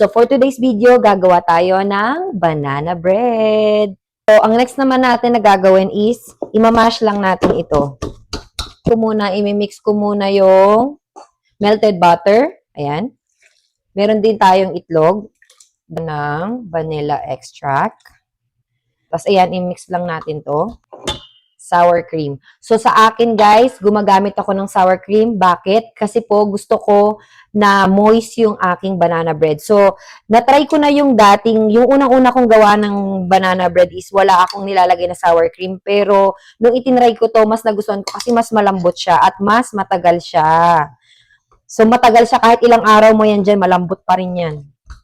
So, for today's video, gagawa tayo ng banana bread. So, ang next naman natin na gagawin is, imamash lang natin ito. Imimix ko muna yung melted butter. Ayan. Meron din tayong itlog ng vanilla extract. Tapos, ayan, imix lang natin to. Sour cream. So, sa akin, guys, gumagamit ako ng sour cream. Bakit? Kasi po, gusto ko na moist yung aking banana bread. So, natry ko na yung unang-una kong gawa ng banana bread is wala akong nilalagay na sour cream. Pero, nung itinry ko to, mas nagustuhan ko kasi mas malambot siya at mas matagal siya. So, matagal siya kahit ilang araw mo yan dyan, malambot pa rin yan.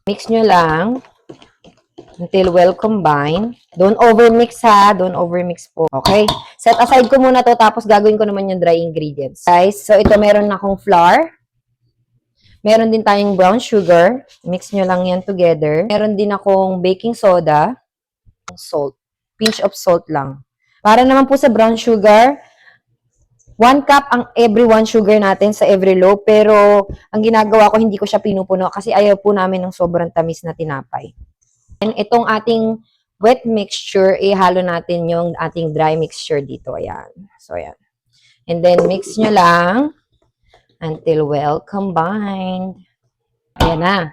Mix nyo lang until well combined. Don't overmix ha. Don't overmix po. Okay? Set aside ko muna to tapos gagawin ko naman yung dry ingredients. Guys, so ito meron akong flour. Meron din tayong brown sugar. Mix nyo lang yan together. Meron din akong baking soda. Salt. Pinch of salt lang. Para naman po sa brown sugar, 1 cup ang every 1 sugar natin sa every loaf. Pero ang ginagawa ko, hindi ko siya pinupuno kasi ayaw po namin ng sobrang tamis na tinapay. And itong ating wet mixture, ihalo natin yung ating dry mixture dito. Ayan. So, ayan. And then, mix nyo lang until well combined. Ayan na.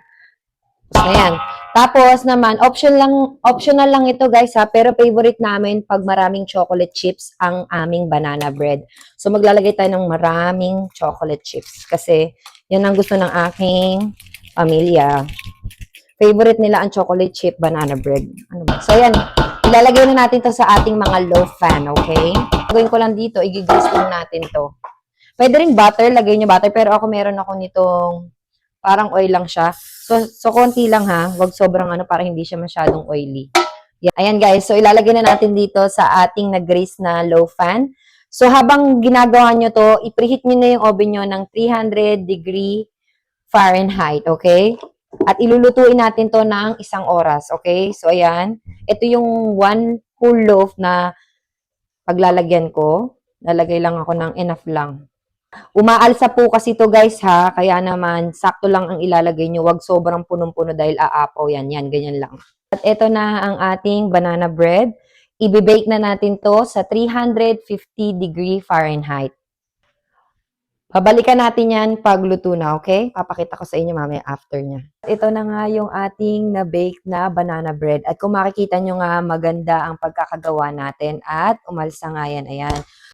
So, ayan. Tapos naman, optional lang ito guys ha, pero favorite namin pag maraming chocolate chips ang aming banana bread. So, maglalagay tayo ng maraming chocolate chips kasi yan ang gusto ng aking pamilya. Favorite nila ang chocolate chip banana bread. Ano ba? So, ayan. Ilalagay na natin to sa ating mga loaf pan, okay? Gagawin ko lang dito, i-grease lang natin to. Pwede rin butter, lagay nyo butter, pero ako meron ako nitong parang oil lang siya. So konti lang ha. Huwag sobrang para hindi siya masyadong oily. Ayan guys, so ilalagay na natin dito sa ating nag-grease na loaf pan. So habang ginagawa nyo to, i-preheat nyo na yung oven nyo ng 300 degree Fahrenheit, okay? At ilulutuin natin to ng 1 oras, okay? So, ayan. Ito yung 1 whole loaf na paglalagyan ko. Lalagay lang ako ng enough lang. Umaalsa po kasi to guys ha. Kaya naman, sakto lang ang ilalagay nyo. Huwag sobrang punong-puno dahil aapaw yan. Yan, ganyan lang. At ito na ang ating banana bread. Ibe-bake na natin to sa 350 degree Fahrenheit. Pabalikan natin yan pag luto na, okay? Papakita ko sa inyo mamaya after niya. Ito na nga yung ating na-bake na banana bread. At kung makikita nyo nga, maganda ang pagkakagawa natin at umalsa nga yan. Ayan.